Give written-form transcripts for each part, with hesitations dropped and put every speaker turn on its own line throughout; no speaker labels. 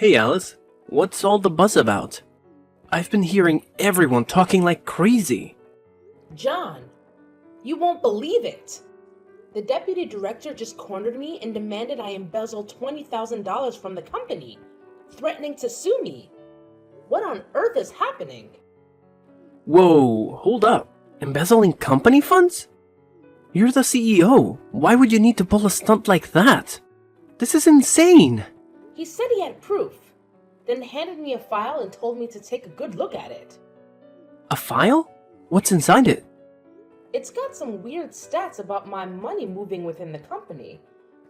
Hey Alice, what's all the buzz about? I've been hearing everyone talking like crazy.
John, you won't believe it. The deputy director just cornered me and demanded I embezzle $20,000 from the company, threatening to sue me. What on earth is happening?
Whoa, hold up. Embezzling company funds? You're the CEO. Why would you need to pull a stunt like that? This is insane.
He said he had proof, then handed me a file and told me to take a good look at it.
A file? What's inside it?
It's got some weird stats about my money moving within the company,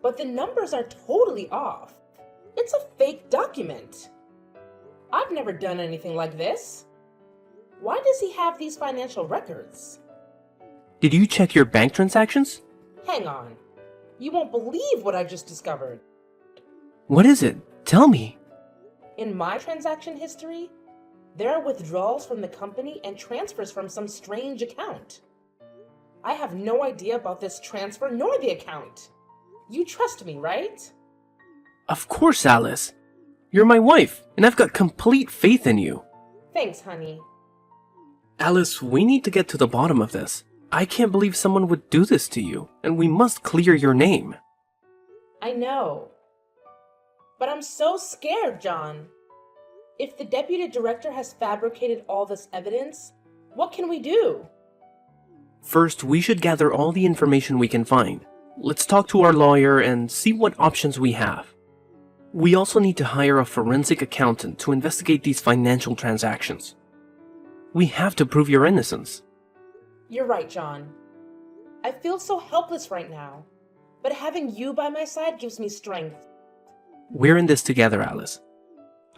but the numbers are totally off. It's a fake document. I've never done anything like this. Why does he have these financial records?
Did you check your bank transactions?
Hang on. You won't believe what I just discovered.
What is it? Tell me.
In my transaction history, there are withdrawals from the company and transfers from some strange account. I have no idea about this transfer nor the account. You trust me, right?
Of course, Alice. You're my wife, and I've got complete faith in you.
Thanks, honey.
Alice, we need to get to the bottom of this. I can't believe someone would do this to you, and we must clear your name.
I know. But I'm so scared, John. If the deputy director has fabricated all this evidence, what can we do?
First, we should gather all the information we can find. Let's talk to our lawyer and see what options we have. We also need to hire a forensic accountant to investigate these financial transactions. We have to prove your innocence.
You're right, John. I feel so helpless right now, but having you by my side gives me strength.
We're in this together, Alice.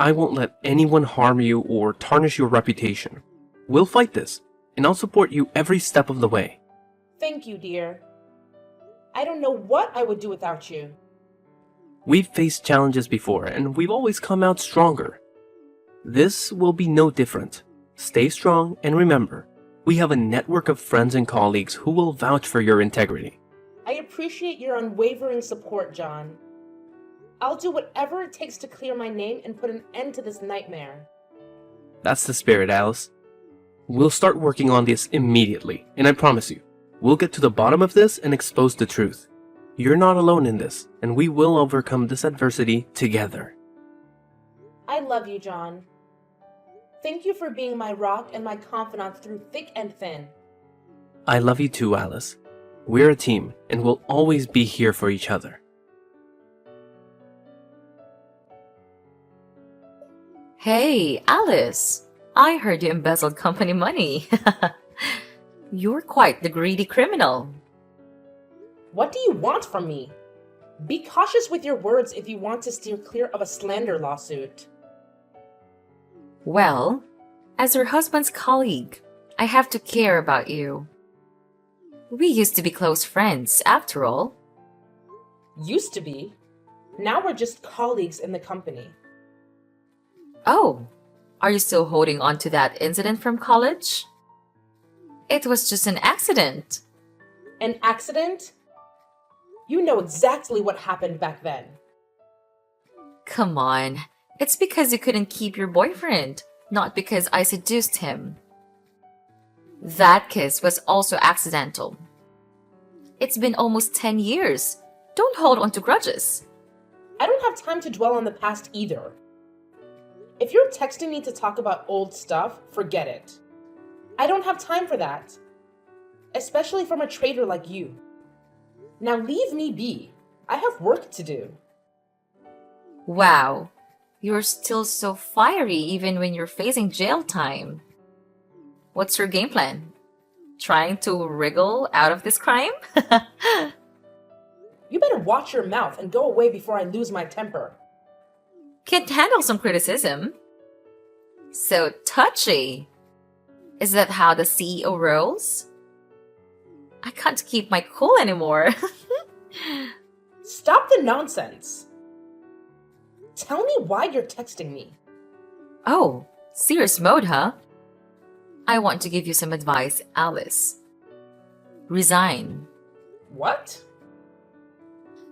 I won't let anyone harm you or tarnish your reputation. We'll fight this, and I'll support you every step of the way.
Thank you, dear. I don't know what I would do without you.
We've faced challenges before, and we've always come out stronger. This will be no different. Stay strong, and remember, we have a network of friends and colleagues who will vouch for your integrity.
I appreciate your unwavering support, John. I'll do whatever it takes to clear my name and put an end to this nightmare.
That's the spirit, Alice. We'll start working on this immediately, and I promise you, we'll get to the bottom of this and expose the truth. You're not alone in this, and we will overcome this adversity together.
I love you, John. Thank you for being my rock and my confidant through thick and thin.
I love you too, Alice. We're a team, and we'll always be here for each other.
Hey, Alice. I heard you embezzled company money. You're quite the greedy criminal.
What do you want from me? Be cautious with your words if you want to steer clear of a slander lawsuit.
Well, as your husband's colleague, I have to care about you. We used to be close friends, after all.
Used to be. Now we're just colleagues in the company.
Oh, are you still holding on to that incident from college? It was just an accident.
An accident? You know exactly what happened back then.
Come on, it's because you couldn't keep your boyfriend, not because I seduced him. That kiss was also accidental. It's been almost 10 years. Don't hold on to grudges.
I don't have time to dwell on the past either. If you're texting me to talk about old stuff, forget it. I don't have time for that. Especially from a traitor like you. Now leave me be. I have work to do.
Wow, you're still so fiery even when you're facing jail time. What's your game plan? Trying to wriggle out of this crime?
You better watch your mouth and go away before I lose my temper.
Can't handle some criticism. So touchy. Is that how the CEO rolls? I can't keep my cool anymore.
Stop the nonsense. Tell me why you're texting me.
Oh, serious mode, huh? I want to give you some advice, Alice. Resign.
What?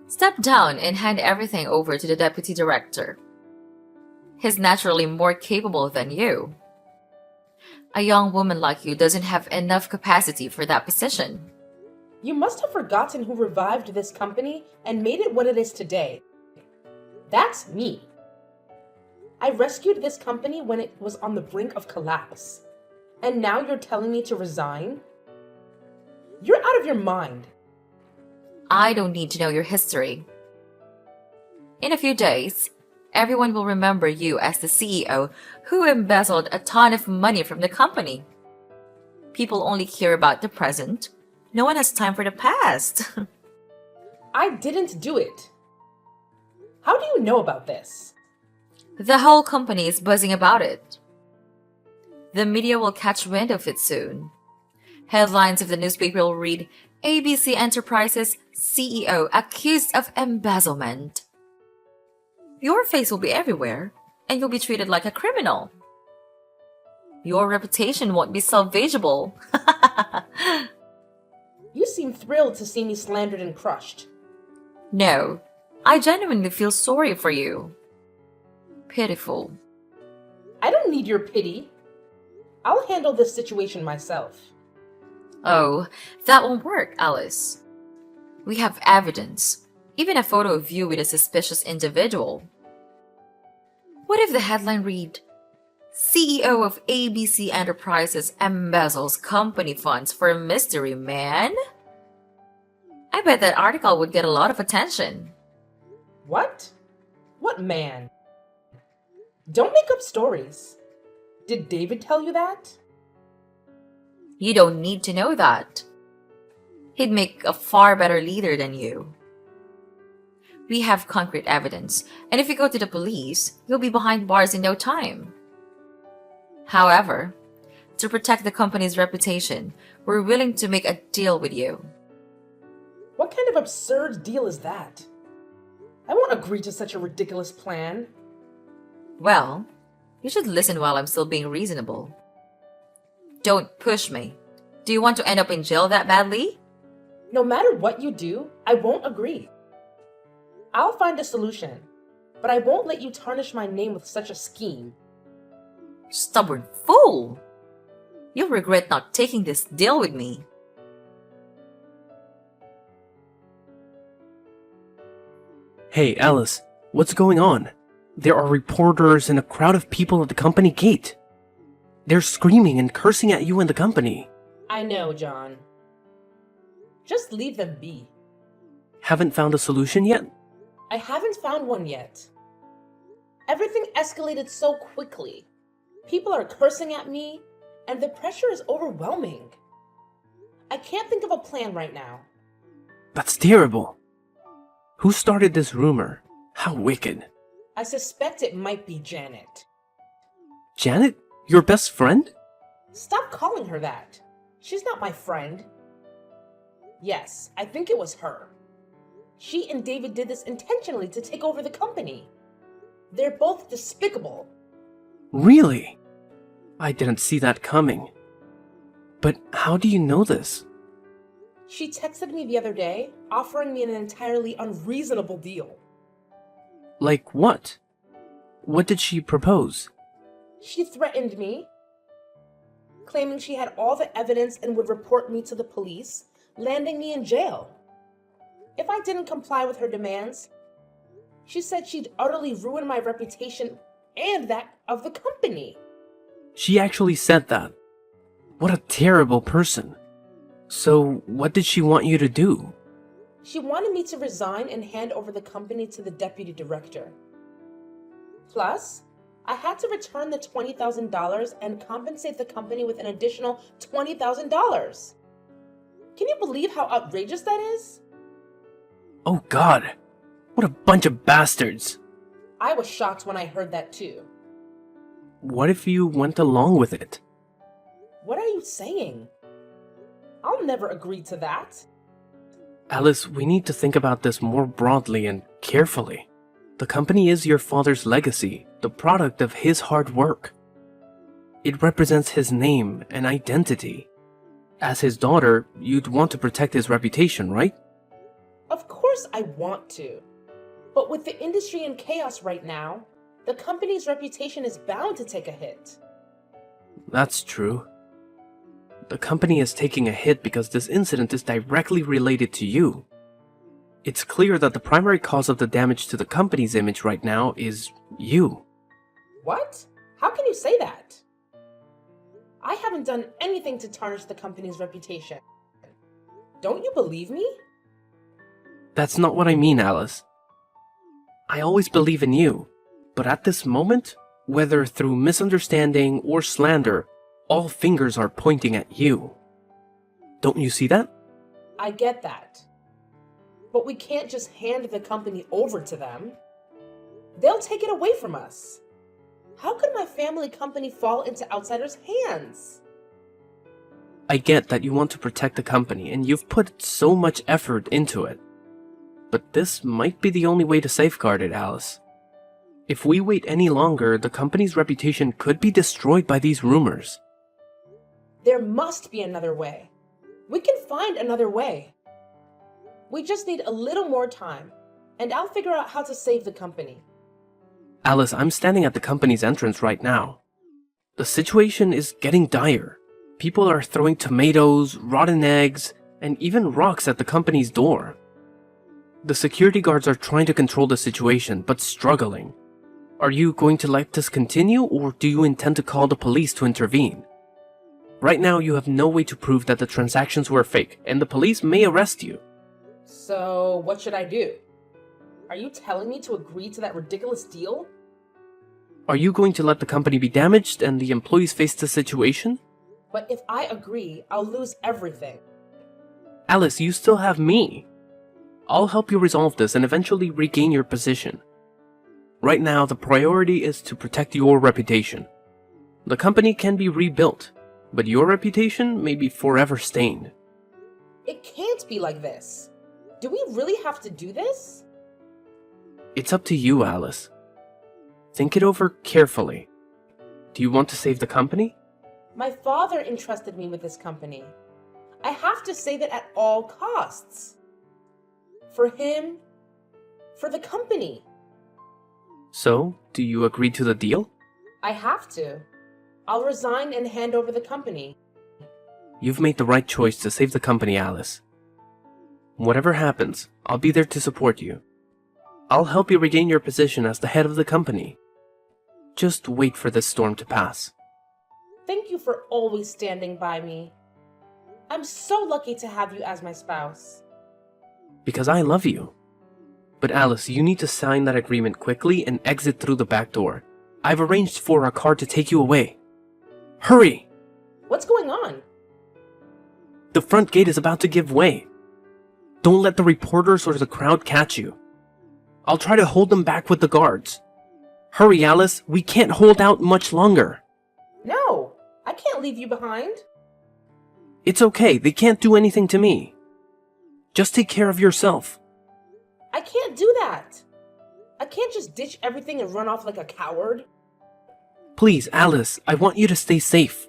Step down and hand everything over to the deputy director. He's naturally more capable than you. A young woman like you doesn't have enough capacity for that position.
You must have forgotten who revived this company and made it what it is today. That's me. I rescued this company when it was on the brink of collapse. And now you're telling me to resign? You're out of your mind.
I don't need to know your history. In a few days, everyone will remember you as the CEO who embezzled a ton of money from the company. People only care about the present. No one has time for the past.
I didn't do it. How do you know about this?
The whole company is buzzing about it. The media will catch wind of it soon. Headlines of the newspaper will read, ABC Enterprises CEO accused of embezzlement. Your face will be everywhere, and you'll be treated like a criminal. Your reputation won't be salvageable.
You seem thrilled to see me slandered and crushed.
No, I genuinely feel sorry for you. Pitiful.
I don't need your pity. I'll handle this situation myself.
Oh, that won't work, Alice. We have evidence, even a photo of you with a suspicious individual. What if the headline read, CEO of ABC Enterprises embezzles company funds for a mystery man? I bet that article would get a lot of attention.
What? What man? Don't make up stories. Did David tell you that?
You don't need to know that. He'd make a far better leader than you. We have concrete evidence, and if you go to the police, you'll be behind bars in no time. However, to protect the company's reputation, we're willing to make a deal with you.
What kind of absurd deal is that? I won't agree to such a ridiculous plan.
Well, you should listen while I'm still being reasonable. Don't push me. Do you want to end up in jail that badly?
No matter what you do, I won't agree. I'll find a solution, but I won't let you tarnish my name with such a scheme.
Stubborn fool! You'll regret not taking this deal with me.
Hey, Alice, what's going on? There are reporters and a crowd of people at the company gate. They're screaming and cursing at you and the company.
I know, John. Just leave them be.
Haven't found a solution yet?
I haven't found one yet. Everything escalated so quickly. People are cursing at me, and the pressure is overwhelming. I can't think of a plan right now.
That's terrible. Who started this rumor? How wicked.
I suspect it might be Janet.
Janet? Your best friend?
Stop calling her that. She's not my friend. Yes, I think it was her. She and David did this intentionally to take over the company. They're both despicable.
Really? I didn't see that coming. But how do you know this?
She texted me the other day, offering me an entirely unreasonable deal.
Like what? What did she propose?
She threatened me, claiming she had all the evidence and would report me to the police, landing me in jail. If I didn't comply with her demands, she said she'd utterly ruin my reputation and that of the company.
She actually said that. What a terrible person. So, what did she want you to do?
She wanted me to resign and hand over the company to the deputy director. Plus, I had to return the $20,000 and compensate the company with an additional $20,000. Can you believe how outrageous that is?
Oh God, what a bunch of bastards.
I was shocked when I heard that too.
What if you went along with it?
What are you saying? I'll never agree to that.
Alice, we need to think about this more broadly and carefully. The company is your father's legacy, the product of his hard work. It represents his name and identity. As his daughter, you'd want to protect his reputation, right?
Of course I want to. But with the industry in chaos right now, The company's reputation is bound to take a hit.
That's true. The company is taking a hit because this incident is directly related to you. It's clear that the primary cause of the damage to the company's image right now is you.
What? How can you say that? I haven't done anything to tarnish the company's reputation. Don't you believe me?
That's not what I mean, Alice. I always believe in you, but at this moment, whether through misunderstanding or slander, all fingers are pointing at you. Don't you see that?
I get that. But we can't just hand the company over to them. They'll take it away from us. How could my family company fall into outsiders' hands?
I get that you want to protect the company and you've put so much effort into it. But this might be the only way to safeguard it, Alice. If we wait any longer, the company's reputation could be destroyed by these rumors.
There must be another way. We can find another way. We just need a little more time, and I'll figure out how to save the company.
Alice, I'm standing at the company's entrance right now. The situation is getting dire. People are throwing tomatoes, rotten eggs, and even rocks at the company's door. The security guards are trying to control the situation, but struggling. Are you going to let this continue, or do you intend to call the police to intervene? Right now, you have no way to prove that the transactions were fake, and the police may arrest you.
So, what should I do? Are you telling me to agree to that ridiculous deal?
Are you going to let the company be damaged and the employees face the situation?
But if I agree, I'll lose everything.
Alice, you still have me. I'll help you resolve this and eventually regain your position. Right now, the priority is to protect your reputation. The company can be rebuilt, but your reputation may be forever stained.
It can't be like this. Do we really have to do this?
It's up to you, Alice. Think it over carefully. Do you want to save the company?
My father entrusted me with this company. I have to save it at all costs. For him, for the company.
So, do you agree to the deal?
I have to. I'll resign and hand over the company.
You've made the right choice to save the company, Alice. Whatever happens, I'll be there to support you. I'll help you regain your position as the head of the company. Just wait for this storm to pass.
Thank you for always standing by me. I'm so lucky to have you as my spouse.
Because I love you. But Alice, you need to sign that agreement quickly and exit through the back door. I've arranged for a car to take you away. Hurry!
What's going on?
The front gate is about to give way. Don't let the reporters or the crowd catch you. I'll try to hold them back with the guards. Hurry, Alice, we can't hold out much longer.
No, I can't leave you behind.
It's okay, they can't do anything to me. Just take care of yourself.
I can't do that. I can't just ditch everything and run off like a coward.
Please, Alice, I want you to stay safe.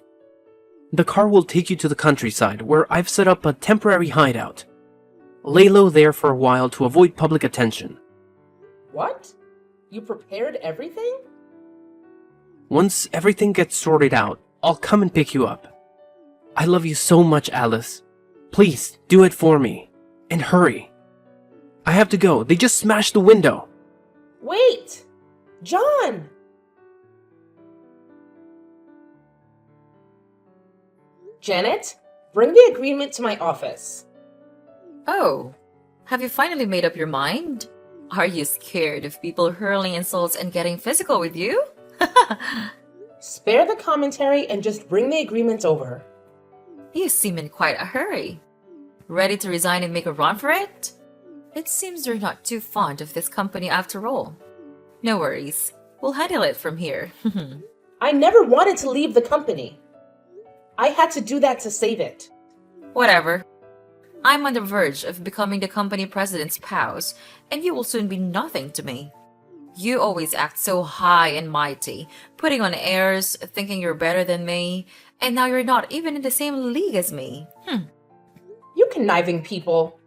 The car will take you to the countryside, where I've set up a temporary hideout. Lay low there for a while to avoid public attention.
What? You prepared everything?
Once everything gets sorted out, I'll come and pick you up. I love you so much, Alice. Please, do it for me. And hurry. I have to go. They just smashed the window.
Wait! John! Janet, bring the agreement to my office.
Oh, have you finally made up your mind? Are you scared of people hurling insults and getting physical with you?
Spare the commentary and just bring the agreement over.
You seem in quite a hurry. Ready to resign and make a run for it? It seems you're not too fond of this company after all. No worries. We'll handle it from here.
I never wanted to leave the company. I had to do that to save it.
Whatever. I'm on the verge of becoming the company president's spouse, and you will soon be nothing to me. You always act so high and mighty, putting on airs, thinking you're better than me, and now you're not even in the same league as me.
You conniving people.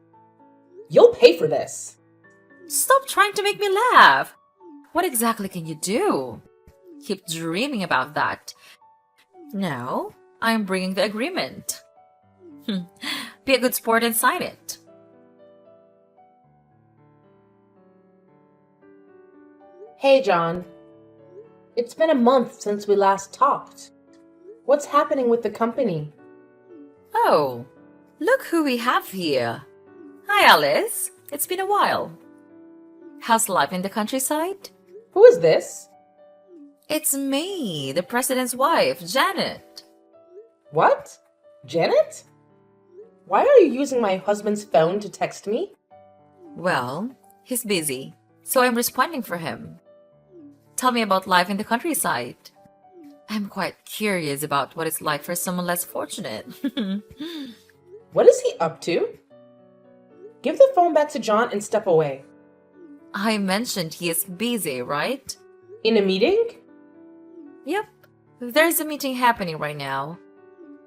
You'll pay for this.
Stop trying to make me laugh. What exactly can you do? Keep dreaming about that. No, I'm bringing the agreement. Be a good sport and sign it.
Hey, John. It's been a month since we last talked. What's happening with the company?
Oh, look who we have here. Hi, Alice. It's been a while. How's life in the countryside?
Who is this?
It's me, the president's wife, Janet.
What? Janet? Why are you using my husband's phone to text me?
Well, he's busy, so I'm responding for him. Tell me about life in the countryside. I'm quite curious about what it's like for someone less fortunate.
What is he up to? Give the phone back to John and step away.
I mentioned he is busy, right?
In a meeting?
Yep. There's a meeting happening right now.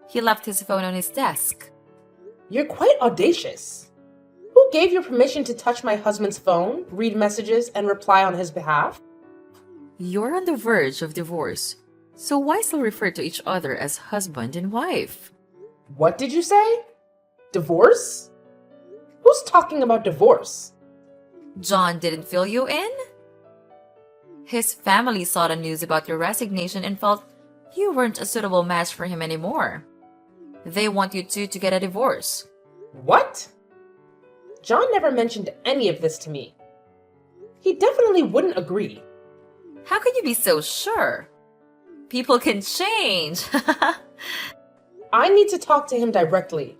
He left his phone on his desk.
You're quite audacious. Who gave you permission to touch my husband's phone, read messages, and reply on his behalf?
You're on the verge of divorce, so why still refer to each other as husband and wife?
What did you say? Divorce? Who's talking about divorce?
John didn't fill you in? His family saw the news about your resignation and felt you weren't a suitable match for him anymore. They want you two to get a divorce.
What? John never mentioned any of this to me. He definitely wouldn't agree.
How can you be so sure? People can change.
I need to talk to him directly.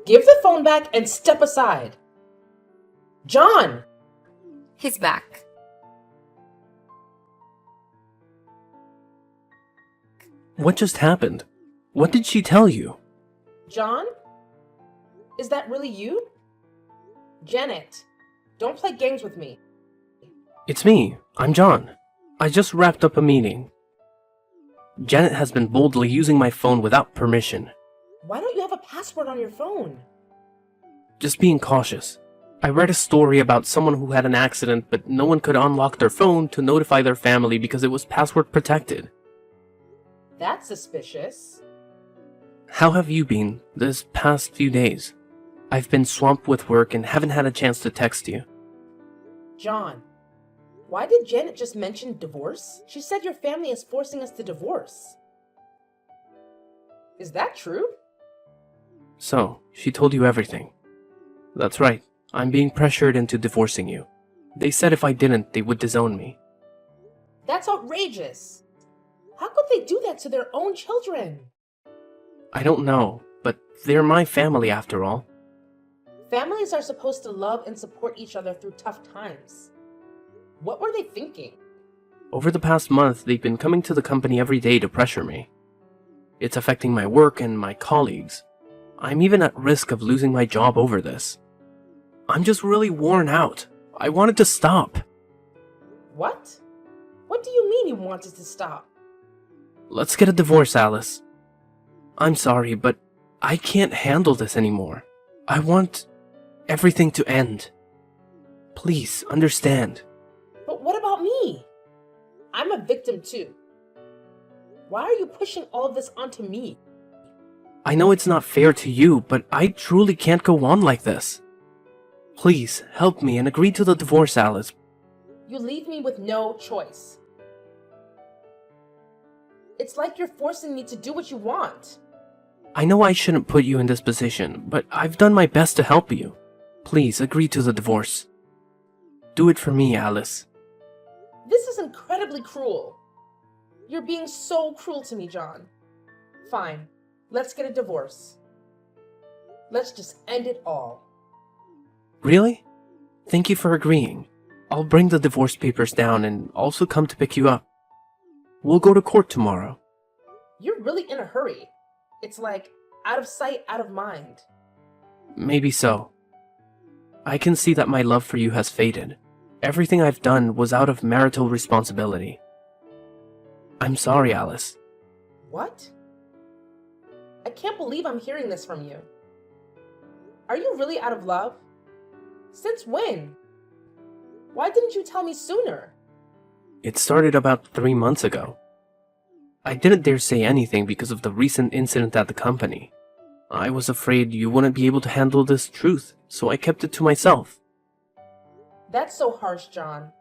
Give the phone back and step aside. John!
He's back.
What just happened? What did she tell you?
John? Is that really you? Janet, don't play games with me.
It's me. I'm John. I just wrapped up a meeting. Janet has been boldly using my phone without permission.
Why don't you have a password on your phone?
Just being cautious. I read a story about someone who had an accident, but no one could unlock their phone to notify their family because it was password protected.
That's suspicious.
How have you been this past few days? I've been swamped with work and haven't had a chance to text you.
John, why did Janet just mention divorce? She said your family is forcing us to divorce. Is that true?
So, she told you everything. That's right. I'm being pressured into divorcing you. They said if I didn't, they would disown me.
That's outrageous. How could they do that to their own children?
I don't know, but they're my family after all.
Families are supposed to love and support each other through tough times. What were they thinking?
Over the past month, they've been coming to the company every day to pressure me. It's affecting my work and my colleagues. I'm even at risk of losing my job over this. I'm just really worn out. I wanted to stop.
What? What do you mean you wanted to stop?
Let's get a divorce, Alice. I'm sorry, but I can't handle this anymore. I want everything to end. Please, understand.
But what about me? I'm a victim too. Why are you pushing all of this onto me?
I know it's not fair to you, but I truly can't go on like this. Please, help me and agree to the divorce, Alice.
You leave me with no choice. It's like you're forcing me to do what you want.
I know I shouldn't put you in this position, but I've done my best to help you. Please, agree to the divorce. Do it for me, Alice.
This is incredibly cruel. You're being so cruel to me, John. Fine, let's get a divorce. Let's just end it all.
Really? Thank you for agreeing. I'll bring the divorce papers down and also come to pick you up. We'll go to court tomorrow.
You're really in a hurry. It's like out of sight, out of mind.
Maybe so. I can see that my love for you has faded. Everything I've done was out of marital responsibility. I'm sorry, Alice.
What? I can't believe I'm hearing this from you. Are you really out of love? Since when? Why didn't you tell me sooner?
It started about 3 months ago. I didn't dare say anything because of the recent incident at the company. I was afraid you wouldn't be able to handle this truth, so I kept it to myself.
That's so harsh, John.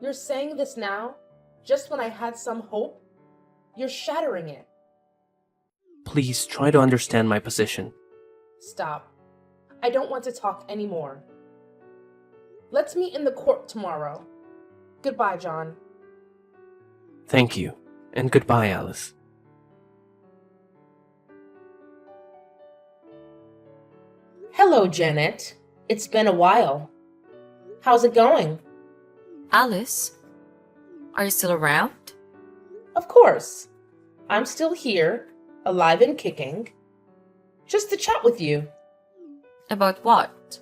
You're saying this now, just when I had some hope? You're shattering it.
Please try to understand my position.
Stop. I don't want to talk anymore. Let's meet in the court tomorrow. Goodbye, John.
Thank you, and goodbye, Alice.
Hello, Janet. It's been a while. How's it going?
Alice, are you still around?
Of course. I'm still here, alive and kicking. Just to chat with you.
About what?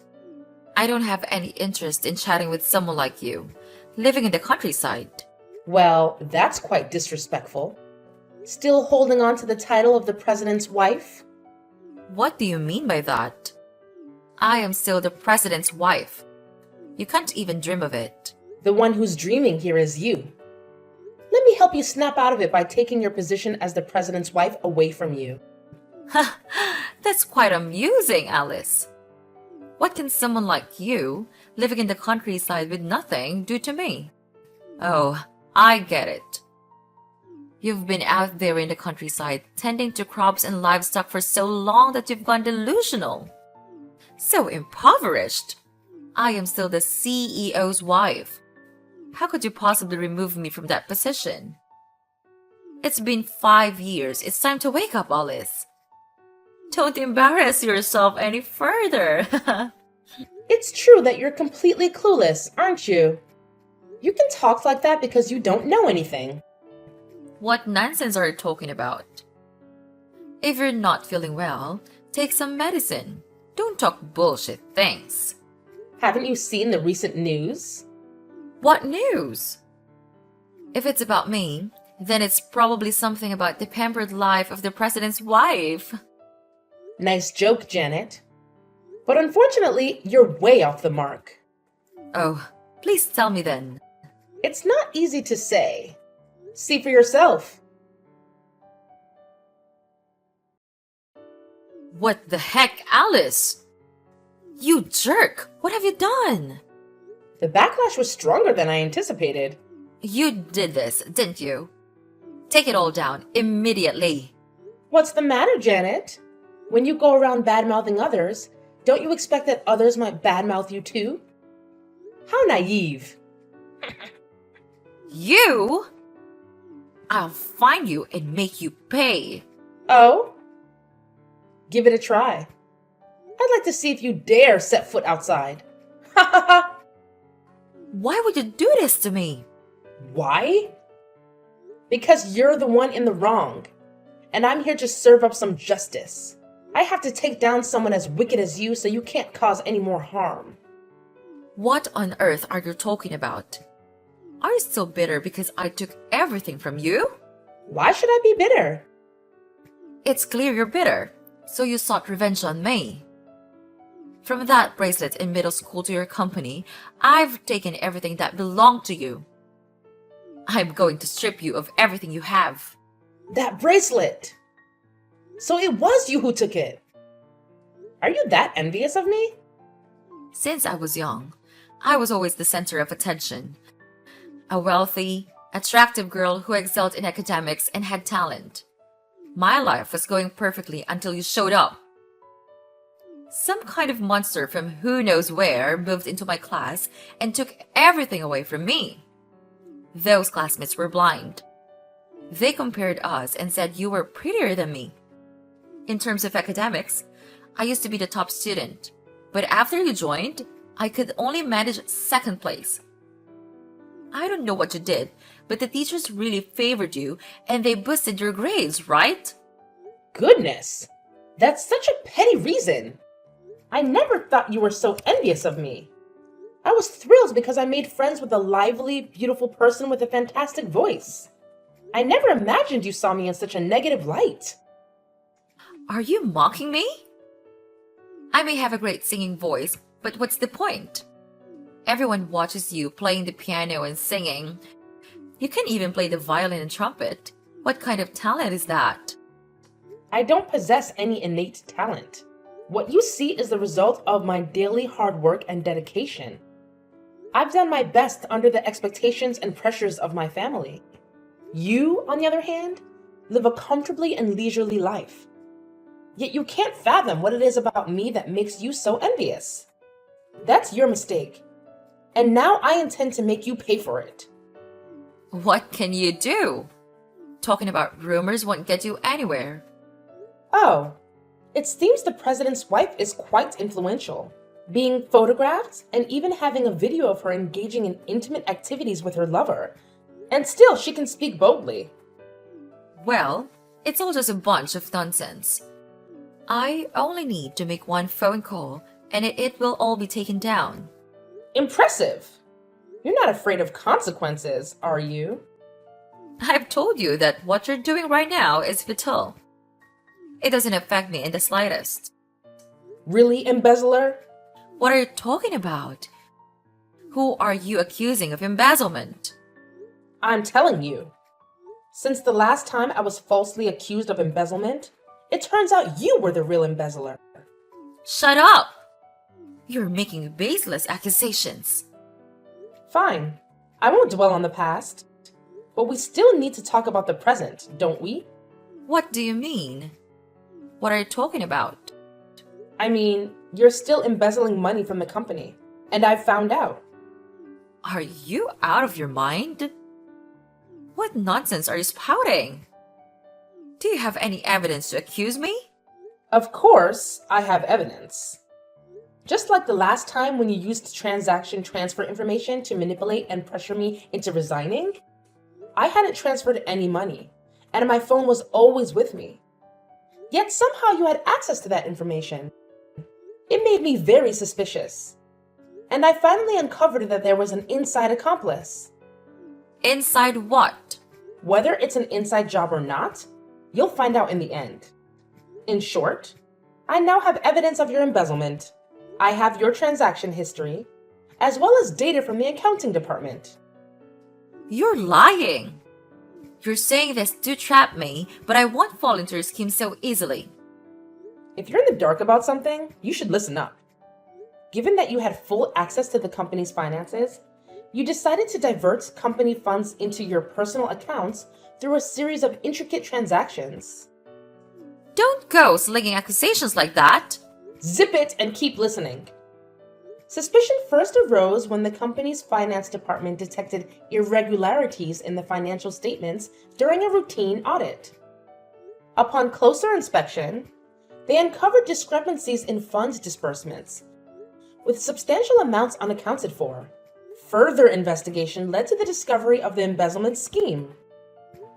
I don't have any interest in chatting with someone like you, living in the countryside.
Well, that's quite disrespectful. Still holding on to the title of the president's wife?
What do you mean by that? I am still the president's wife. You can't even dream of it.
The one who's dreaming here is you. Let me help you snap out of it by taking your position as the president's wife away from you.
That's quite amusing, Alice. What can someone like you, living in the countryside with nothing, do to me? Oh, I get it. You've been out there in the countryside tending to crops and livestock for so long that you've gone delusional. So impoverished. I am still the CEO's wife. How could you possibly remove me from that position? It's been 5 years. It's time to wake up, Alice. Don't embarrass yourself any further.
It's true that you're completely clueless, aren't you? You can talk like that because you don't know anything.
What nonsense are you talking about? If you're not feeling well, take some medicine. Don't talk bullshit things.
Haven't you seen the recent news?
What news? If it's about me, then it's probably something about the pampered life of the president's wife.
Nice joke, Janet. But unfortunately, you're way off the mark.
Oh, please tell me then.
It's not easy to say. See for yourself.
What the heck, Alice? You jerk! What have you done?
The backlash was stronger than I anticipated.
You did this, didn't you? Take it all down immediately.
What's the matter, Janet? When you go around bad-mouthing others, don't you expect that others might badmouth you too? How naive.
You? I'll find you and make you pay.
Oh? Give it a try. I'd like to see if you dare set foot outside. Ha ha ha!
Why would you do this to me?
Why? Because you're the one in the wrong, and I'm here to serve up some justice. I have to take down someone as wicked as you so you can't cause any more harm.
What on earth are you talking about? Are you still bitter because I took everything from you?
Why should I be bitter?
It's clear you're bitter, so you sought revenge on me. From that bracelet in middle school to your company, I've taken everything that belonged to you. I'm going to strip you of everything you have.
That bracelet! So it was you who took it. Are you that envious of me?
Since I was young, I was always the center of attention. A wealthy, attractive girl who excelled in academics and had talent. My life was going perfectly until you showed up. Some kind of monster from who knows where moved into my class and took everything away from me. Those classmates were blind. They compared us and said you were prettier than me. In terms of academics, I used to be the top student, but after you joined, I could only manage second place. I don't know what you did, but the teachers really favored you and they boosted your grades, right?
Goodness! That's such a petty reason. I never thought you were so envious of me. I was thrilled because I made friends with a lively, beautiful person with a fantastic voice. I never imagined you saw me in such a negative light.
Are you mocking me? I may have a great singing voice, but what's the point? Everyone watches you playing the piano and singing, You can even play the violin and trumpet. What kind of talent is that?
I don't possess any innate talent. What you see is the result of my daily hard work and dedication. I've done my best under the expectations and pressures of my family. You, on the other hand, live a comfortably and leisurely life. Yet you can't fathom what it is about me that makes you so envious. That's your mistake. And now I intend to make you pay for it.
What can you do? Talking about rumors won't get you anywhere.
Oh, it seems the president's wife is quite influential, being photographed and even having a video of her engaging in intimate activities with her lover. And still, she can speak boldly.
Well, it's all just a bunch of nonsense. I only need to make one phone call and it will all be taken down.
Impressive! You're not afraid of consequences, are you?
I've told you that what you're doing right now is futile. It doesn't affect me in the slightest.
Really, embezzler?
What are you talking about? Who are you accusing of embezzlement?
I'm telling you. Since the last time I was falsely accused of embezzlement, it turns out you were the real embezzler.
Shut up! You're making baseless accusations.
Fine. I won't dwell on the past. But we still need to talk about the present, don't we?
What do you mean? What are you talking about?
I mean, you're still embezzling money from the company, and I've found out.
Are you out of your mind? What nonsense are you spouting? Do you have any evidence to accuse me?
Of course, I have evidence. Just like the last time when you used transaction transfer information to manipulate and pressure me into resigning, I hadn't transferred any money, and my phone was always with me. Yet somehow you had access to that information. It made me very suspicious. And I finally uncovered that there was an inside accomplice.
Inside what?
Whether it's an inside job or not, you'll find out in the end. In short, I now have evidence of your embezzlement. I have your transaction history, as well as data from the accounting department.
You're lying. You're saying this to trap me, but I won't fall into your scheme so easily.
If you're in the dark about something, you should listen up. Given that you had full access to the company's finances, you decided to divert company funds into your personal accounts through a series of intricate transactions.
Don't go slinging accusations like that.
Zip it and keep listening. Suspicion first arose when the company's finance department detected irregularities in the financial statements during a routine audit. Upon closer inspection, they uncovered discrepancies in funds disbursements, with substantial amounts unaccounted for. Further investigation led to the discovery of the embezzlement scheme.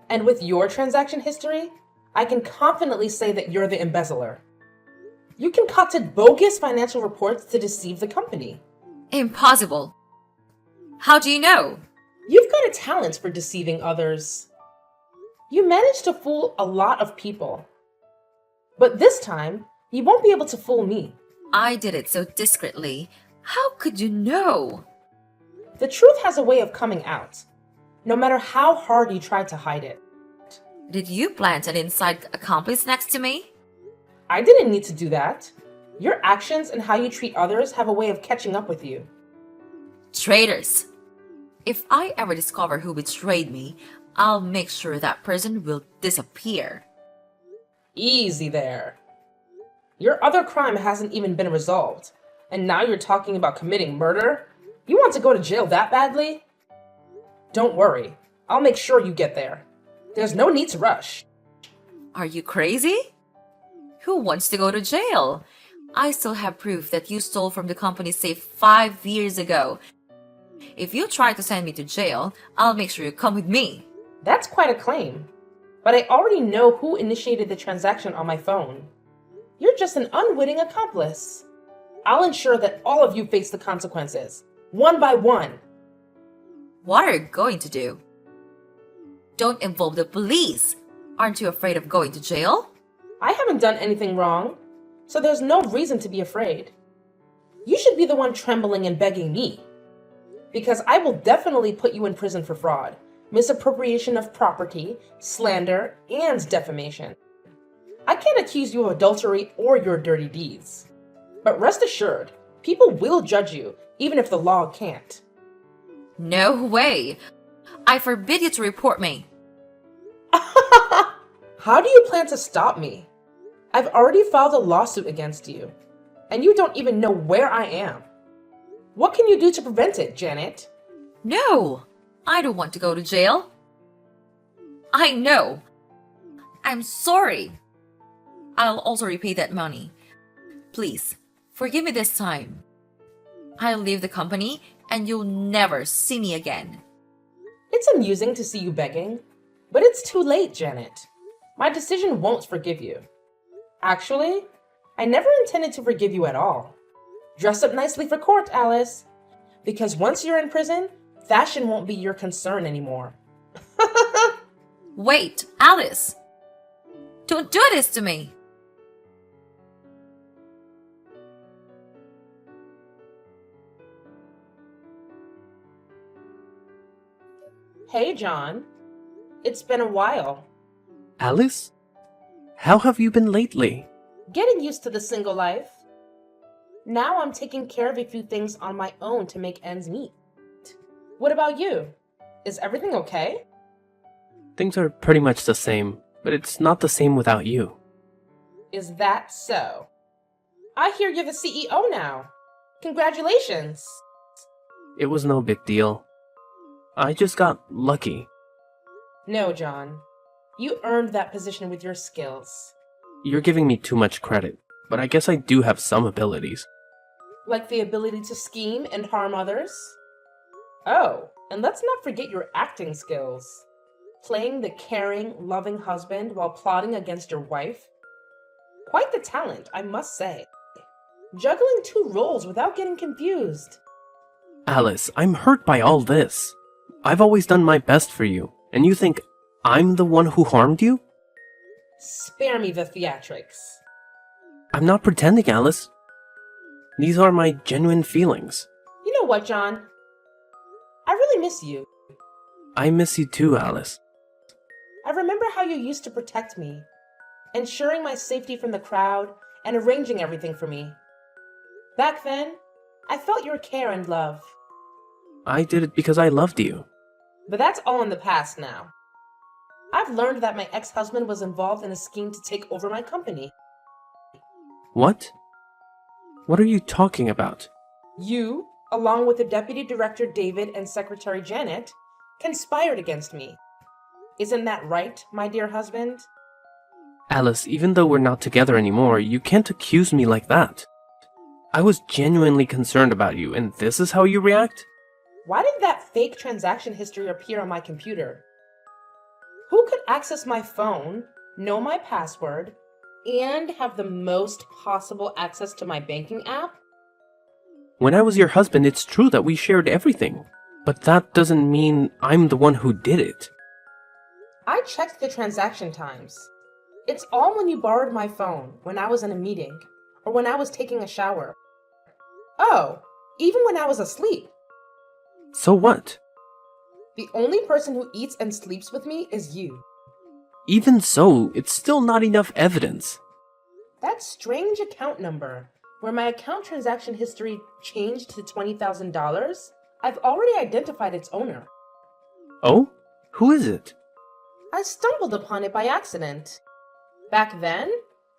And with your transaction history, I can confidently say that you're the embezzler. You concocted bogus financial reports to deceive the company.
Impossible. How do you know?
You've got a talent for deceiving others. You managed to fool a lot of people. But this time, you won't be able to fool me.
I did it so discreetly. How could you know?
The truth has a way of coming out, no matter how hard you try to hide it.
Did you plant an inside accomplice next to me?
I didn't need to do that. Your actions and how you treat others have a way of catching up with you.
Traitors! If I ever discover who betrayed me, I'll make sure that person will disappear.
Easy there. Your other crime hasn't even been resolved, and now you're talking about committing murder? You want to go to jail that badly? Don't worry, I'll make sure you get there. There's no need to rush.
Are you crazy? Who wants to go to jail? I still have proof that you stole from the company's safe 5 years ago. If you try to send me to jail, I'll make sure you come with me.
That's quite a claim. But I already know who initiated the transaction on my phone. You're just an unwitting accomplice. I'll ensure that all of you face the consequences, one by one.
What are you going to do? Don't involve the police. Aren't you afraid of going to jail?
I haven't done anything wrong, so there's no reason to be afraid. You should be the one trembling and begging me, because I will definitely put you in prison for fraud, misappropriation of property, slander, and defamation. I can't accuse you of adultery or your dirty deeds. But rest assured, people will judge you, even if the law can't.
No way! I forbid you to report me.
How do you plan to stop me? I've already filed a lawsuit against you, and you don't even know where I am. What can you do to prevent it, Janet?
No! I don't want to go to jail. I know. I'm sorry. I'll also repay that money. Please, forgive me this time. I'll leave the company and you'll never see me again.
It's amusing to see you begging, but it's too late, Janet. My decision won't forgive you. Actually, I never intended to forgive you at all. Dress up nicely for court, Alice. Because once you're in prison, fashion won't be your concern anymore.
Wait, Alice! Don't do this to me!
Hey, John. It's been a while.
Alice? How have you been lately?
Getting used to the single life. Now I'm taking care of a few things on my own to make ends meet. What about you? Is everything okay?
Things are pretty much the same, but it's not the same without you.
Is that so? I hear you're the CEO now. Congratulations.
It was no big deal. I just got lucky.
No, John. You earned that position with your skills.
You're giving me too much credit, but I guess I do have some abilities.
Like the ability to scheme and harm others? Oh, and let's not forget your acting skills. Playing the caring, loving husband while plotting against your wife? Quite the talent, I must say. Juggling two roles without getting confused.
Alice, I'm hurt by all this. I've always done my best for you, and you think I'm the one who harmed you?
Spare me the theatrics.
I'm not pretending, Alice. These are my genuine feelings.
You know what, John? I really miss you.
I miss you too, Alice.
I remember how you used to protect me, ensuring my safety from the crowd and arranging everything for me. Back then, I felt your care and love.
I did it because I loved you.
But that's all in the past now. I've learned that my ex-husband was involved in a scheme to take over my company.
What? What are you talking about?
You, along with the Deputy Director David and Secretary Janet, conspired against me. Isn't that right, my dear husband?
Alice, even though we're not together anymore, you can't accuse me like that. I was genuinely concerned about you, and this is how you react?
Why did that fake transaction history appear on my computer? Who could access my phone, know my password, and have the most possible access to my banking app?
When I was your husband, it's true that we shared everything. But that doesn't mean I'm the one who did it.
I checked the transaction times. It's all when you borrowed my phone, when I was in a meeting, or when I was taking a shower. Oh, even when I was asleep.
So what?
The only person who eats and sleeps with me is you.
Even so, it's still not enough evidence.
That strange account number, where my account transaction history changed to $20,000, I've already identified its owner.
Oh? Who is it?
I stumbled upon it by accident. Back then,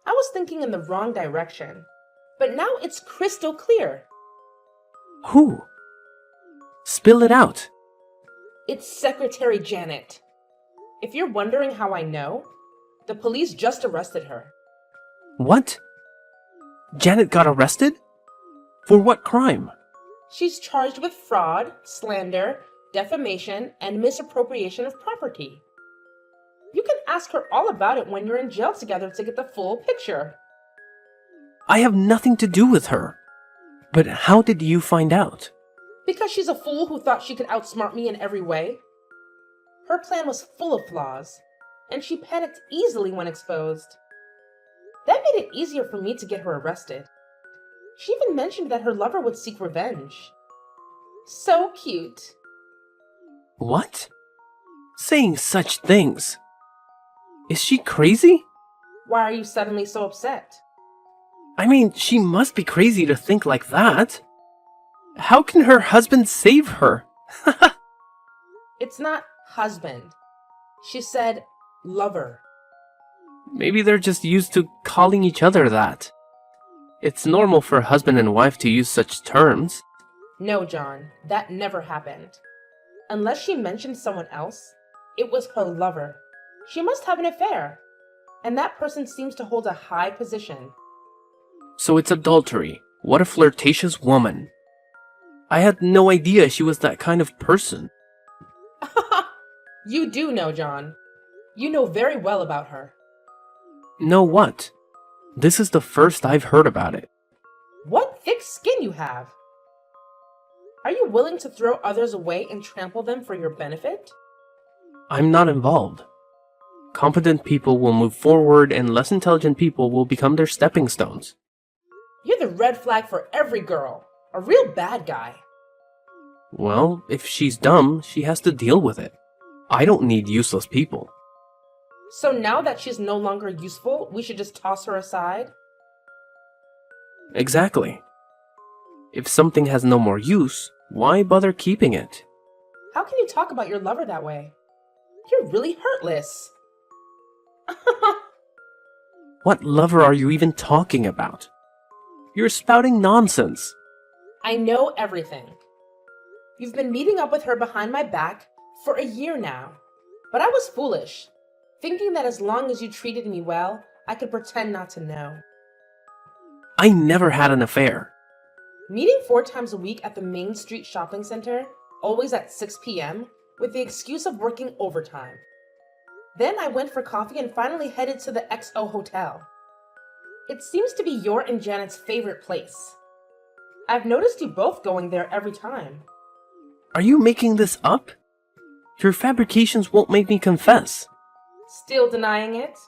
I was thinking in the wrong direction. But now it's crystal clear.
Who? Spill it out.
It's Secretary Janet. If you're wondering how I know, the police just arrested her.
What? Janet got arrested? For what crime?
She's charged with fraud, slander, defamation, and misappropriation of property. You can ask her all about it when you're in jail together to get the full picture.
I have nothing to do with her. But how did you find out?
Because she's a fool who thought she could outsmart me in every way. Her plan was full of flaws, and she panicked easily when exposed. That made it easier for me to get her arrested. She even mentioned that her lover would seek revenge. So cute.
What? saying such things? Is she crazy?
Why are you suddenly so upset?
I mean, she must be crazy to think like that. How can her husband save her?
It's not husband. She said lover.
Maybe they're just used to calling each other that. It's normal for a husband and wife to use such terms.
No, John, that never happened. Unless she mentioned someone else, it was her lover. She must have an affair. And that person seems to hold a high position.
So it's adultery. What a flirtatious woman. I had no idea she was that kind of person.
You do know, John. You know very well about her.
Know what? This is the first I've heard about it.
What thick skin you have! Are you willing to throw others away and trample them for your benefit?
I'm not involved. Competent people will move forward and less intelligent people will become their stepping stones.
You're the red flag for every girl. A real bad guy.
Well, if she's dumb, she has to deal with it. I don't need useless people.
So now that she's no longer useful, we should just toss her aside?
Exactly. If something has no more use, why bother keeping it?
How can you talk about your lover that way? You're really heartless.
What lover are you even talking about? You're spouting nonsense.
I know everything. You've been meeting up with her behind my back for a year now. But I was foolish, thinking that as long as you treated me well, I could pretend not to know.
I never had an affair.
Meeting 4 times a week at the Main Street Shopping Center, always at 6 p.m., with the excuse of working overtime. Then I went for coffee and finally headed to the XO Hotel. It seems to be your and Janet's favorite place. I've noticed you both going there every time.
Are you making this up? Your fabrications won't make me confess.
Still denying it?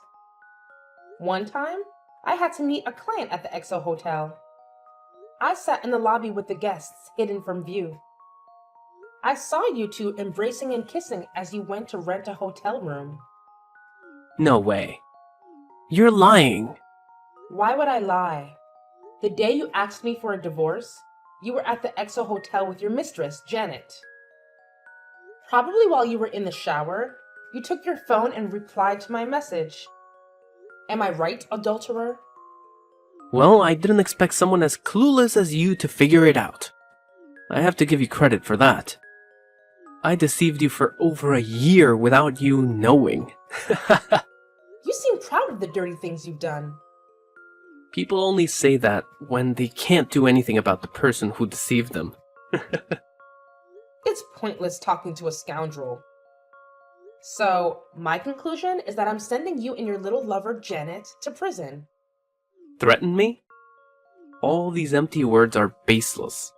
One time, I had to meet a client at the XO Hotel. I sat in the lobby with the guests, hidden from view. I saw you two embracing and kissing as you went to rent a hotel room.
No way. You're lying.
Why would I lie? The day you asked me for a divorce, you were at the XO Hotel with your mistress, Janet. Probably while you were in the shower, you took your phone and replied to my message. Am I right, adulterer?
Well, I didn't expect someone as clueless as you to figure it out. I have to give you credit for that. I deceived you for over a year without you knowing.
You seem proud of the dirty things you've done.
People only say that when they can't do anything about the person who deceived them.
It's pointless talking to a scoundrel. So, my conclusion is that I'm sending you and your little lover, Janet, to prison.
Threaten me? All these empty words are baseless.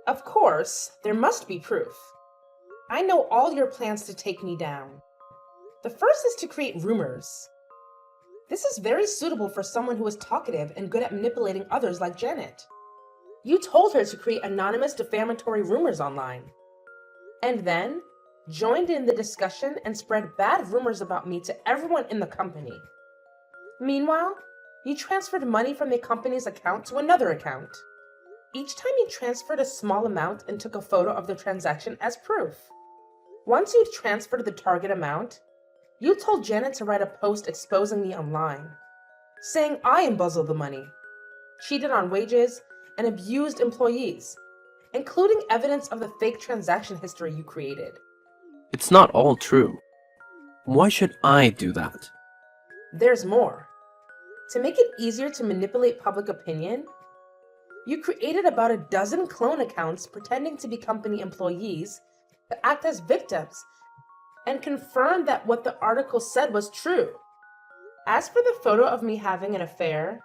Of course, there must be proof. I know all your plans to take me down. The first is to create rumors. This is very suitable for someone who is talkative and good at manipulating others like Janet. You told her to create anonymous defamatory rumors online. And then, joined in the discussion and spread bad rumors about me to everyone in the company. Meanwhile, you transferred money from the company's account to another account. Each time you transferred a small amount and took a photo of the transaction as proof. Once you'd transferred the target amount, you told Janet to write a post exposing me online, saying I embezzled the money, cheated on wages, and abused employees, including evidence of the fake transaction history you created.
It's not all true. Why should I do that?
There's more. To make it easier to manipulate public opinion, you created about a dozen clone accounts pretending to be company employees to act as victims and confirmed that what the article said was true. As for the photo of me having an affair,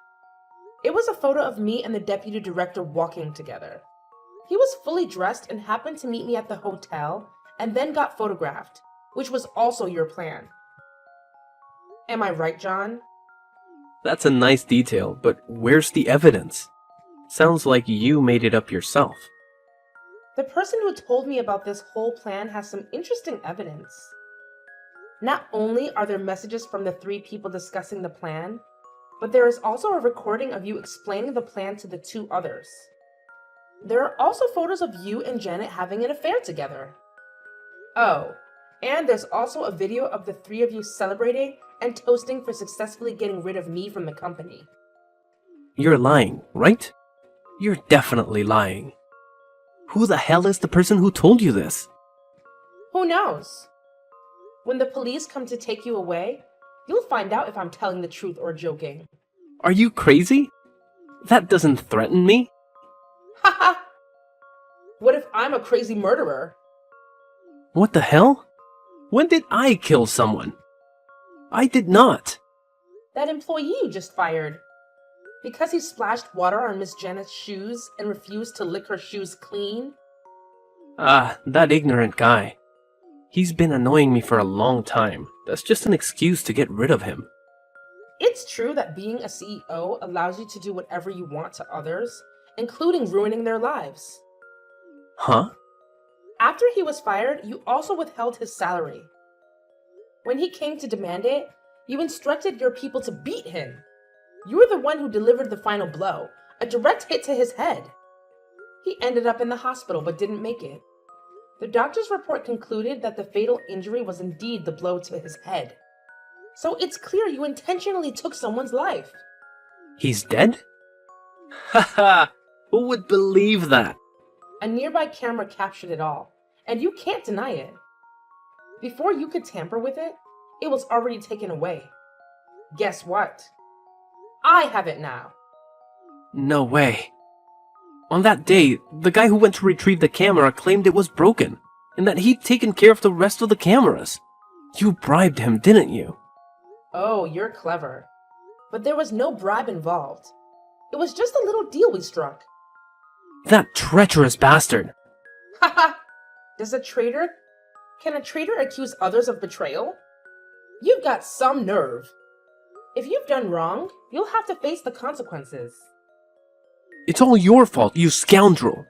it was a photo of me and the deputy director walking together. He was fully dressed and happened to meet me at the hotel and then got photographed, which was also your plan. Am I right, John?
That's a nice detail, but where's the evidence? Sounds like you made it up yourself.
The person who told me about this whole plan has some interesting evidence. Not only are there messages from the three people discussing the plan, but there is also a recording of you explaining the plan to the two others. There are also photos of you and Janet having an affair together. Oh, and there's also a video of the three of you celebrating and toasting for successfully getting rid of me from the company.
You're lying, right? You're definitely lying. Who the hell is the person who told you this?
Who knows? When the police come to take you away, you'll find out if I'm telling the truth or joking.
Are you crazy? That doesn't threaten me.
Haha! What if I'm a crazy murderer?
What the hell? When did I kill someone? I did not.
That employee you just fired. Because he splashed water on Miss Janet's shoes and refused to lick her shoes clean?
That ignorant guy. He's been annoying me for a long time. That's just an excuse to get rid of him.
It's true that being a CEO allows you to do whatever you want to others, including ruining their lives.
Huh?
After he was fired, you also withheld his salary. When he came to demand it, you instructed your people to beat him. You were the one who delivered the final blow, a direct hit to his head. He ended up in the hospital but didn't make it. The doctor's report concluded that the fatal injury was indeed the blow to his head. So it's clear you intentionally took someone's life.
He's dead? Haha, who would believe that?
A nearby camera captured it all, and you can't deny it. Before you could tamper with it, it was already taken away. Guess what? I have it now.
No way. On that day, the guy who went to retrieve the camera claimed it was broken, and that he'd taken care of the rest of the cameras. You bribed him, didn't you?
Oh, you're clever. But there was no bribe involved. It was just a little deal we struck.
That treacherous bastard!
Haha! Can a traitor accuse others of betrayal? You've got some nerve. If you've done wrong, you'll have to face the consequences.
It's all your fault, you scoundrel!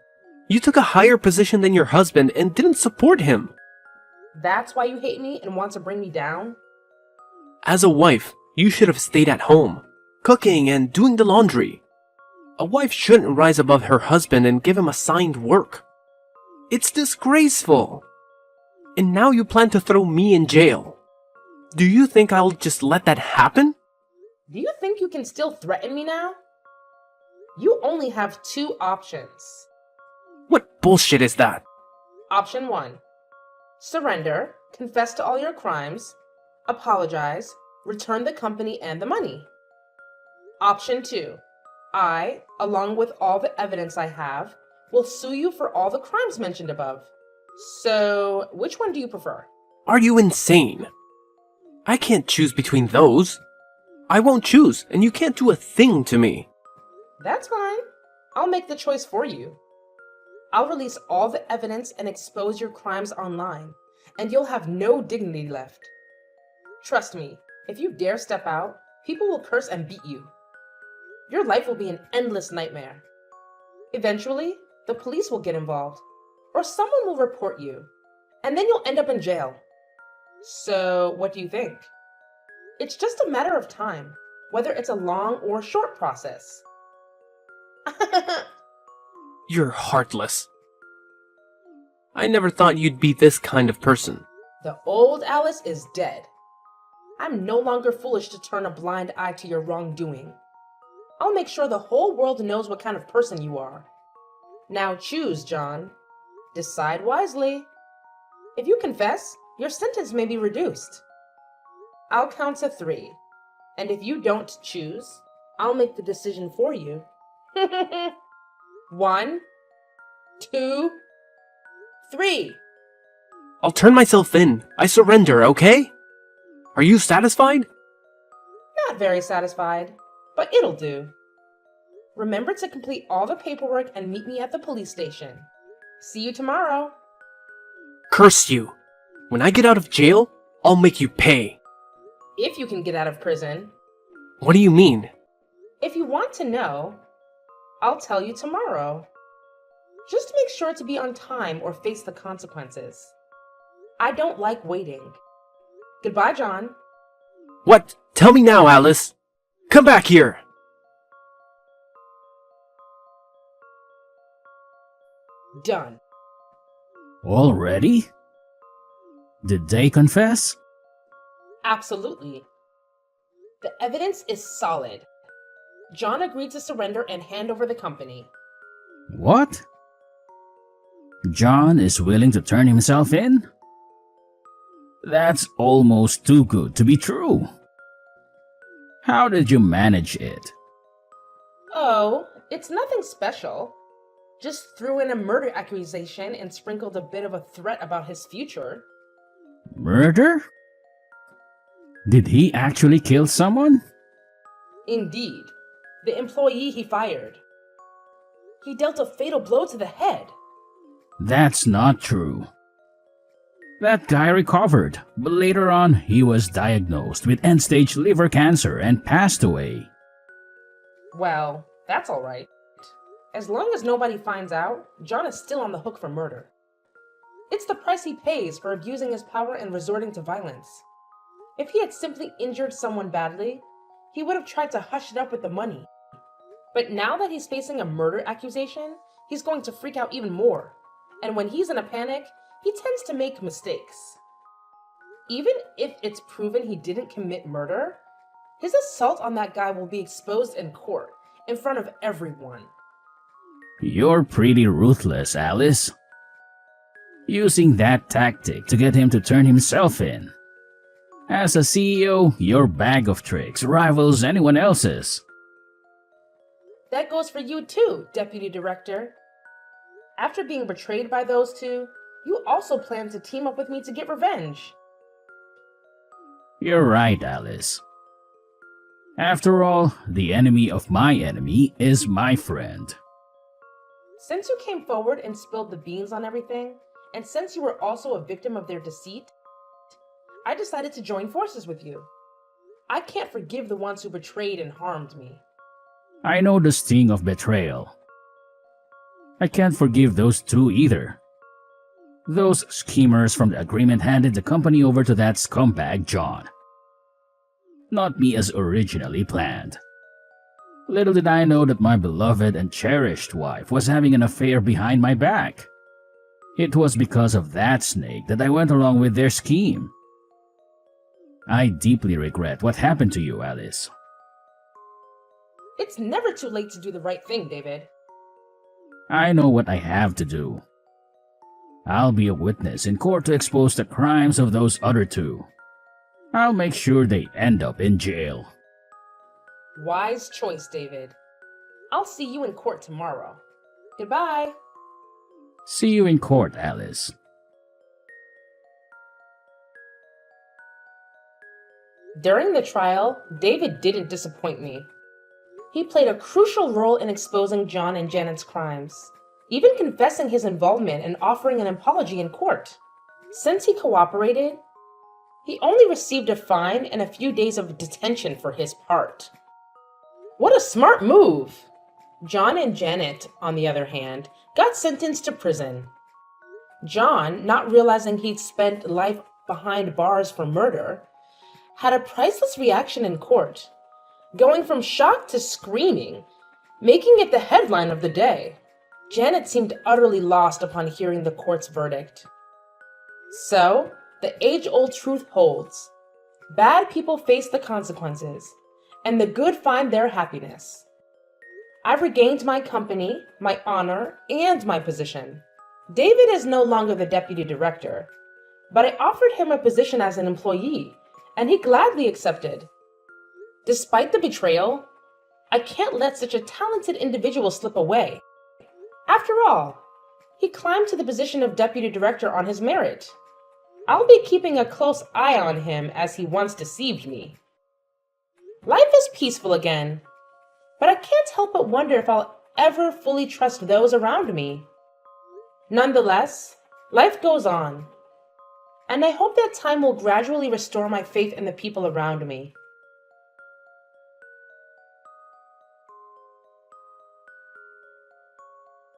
You took a higher position than your husband and didn't support him!
That's why you hate me and want to bring me down?
As a wife, you should have stayed at home, cooking and doing the laundry. A wife shouldn't rise above her husband and give him assigned work. It's disgraceful! And now you plan to throw me in jail. Do you think I'll just let that happen?
Do you think you can still threaten me now? You only have two options.
What bullshit is that?
Option 1. Surrender, confess to all your crimes, apologize, return the company and the money. Option 2. I, along with all the evidence I have, will sue you for all the crimes mentioned above. So, which one do you prefer?
Are you insane? I can't choose between those. I won't choose, and you can't do a thing to me.
That's fine. I'll make the choice for you. I'll release all the evidence and expose your crimes online, and you'll have no dignity left. Trust me, if you dare step out, people will curse and beat you. Your life will be an endless nightmare. Eventually, the police will get involved, or someone will report you, and then you'll end up in jail. So, what do you think? It's just a matter of time, whether it's a long or short process.
You're heartless. I never thought you'd be this kind of person.
The old Alice is dead. I'm no longer foolish to turn a blind eye to your wrongdoing. I'll make sure the whole world knows what kind of person you are. Now choose, John. Decide wisely. If you confess, your sentence may be reduced. I'll count to 3, and if you don't choose, I'll make the decision for you. 1, 2, 3.
I'll turn myself in. I surrender, okay? Are you satisfied?
Not very satisfied, but it'll do. Remember to complete all the paperwork and meet me at the police station. See you tomorrow.
Curse you. When I get out of jail, I'll make you pay.
If you can get out of prison.
What do you mean?
If you want to know, I'll tell you tomorrow. Just make sure to be on time or face the consequences. I don't like waiting. Goodbye, John.
What? Tell me now, Alice! Come back here!
Done.
Already? Did they confess?
Absolutely. The evidence is solid. John agreed to surrender and hand over the company.
What? John is willing to turn himself in? That's almost too good to be true. How did you manage it?
Oh, it's nothing special. Just threw in a murder accusation and sprinkled a bit of a threat about his future.
Murder? Did he actually kill someone?
Indeed, the employee he fired. He dealt a fatal blow to the head.
That's not true. That guy recovered, but later on he was diagnosed with end-stage liver cancer and passed away.
Well, that's alright. As long as nobody finds out, John is still on the hook for murder. It's the price he pays for abusing his power and resorting to violence. If he had simply injured someone badly, he would have tried to hush it up with the money. But now that he's facing a murder accusation, he's going to freak out even more. And when he's in a panic, he tends to make mistakes. Even if it's proven he didn't commit murder, his assault on that guy will be exposed in court, in front of everyone.
You're pretty ruthless, Alice. Using that tactic to get him to turn himself in. As a CEO, your bag of tricks rivals anyone else's.
That goes for you too, Deputy Director. After being betrayed by those two, you also plan to team up with me to get revenge.
You're right, Alice. After all, the enemy of my enemy is my friend.
Since you came forward and spilled the beans on everything, and since you were also a victim of their deceit, I decided to join forces with you. I can't forgive the ones who betrayed and harmed me.
I know the sting of betrayal. I can't forgive those two either. Those schemers from the agreement handed the company over to that scumbag John. Not me as originally planned. Little did I know that my beloved and cherished wife was having an affair behind my back. It was because of that snake that I went along with their scheme. I deeply regret what happened to you, Alice.
It's never too late to do the right thing, David.
I know what I have to do. I'll be a witness in court to expose the crimes of those other two. I'll make sure they end up in jail.
Wise choice, David. I'll see you in court tomorrow. Goodbye.
See you in court, Alice.
During the trial, David didn't disappoint me. He played a crucial role in exposing John and Janet's crimes, even confessing his involvement and offering an apology in court. Since he cooperated, he only received a fine and a few days of detention for his part. What a smart move! John and Janet, on the other hand, got sentenced to prison. John, not realizing he'd spent life behind bars for murder, had a priceless reaction in court, going from shock to screaming, making it the headline of the day. Janet seemed utterly lost upon hearing the court's verdict. So, the age-old truth holds. Bad people face the consequences, and the good find their happiness. I've regained my company, my honor, and my position. David is no longer the deputy director, but I offered him a position as an employee, and he gladly accepted. Despite the betrayal, I can't let such a talented individual slip away. After all, he climbed to the position of deputy director on his merit. I'll be keeping a close eye on him as he once deceived me. Life is peaceful again, but I can't help but wonder if I'll ever fully trust those around me. Nonetheless, life goes on, and I hope that time will gradually restore my faith in the people around me.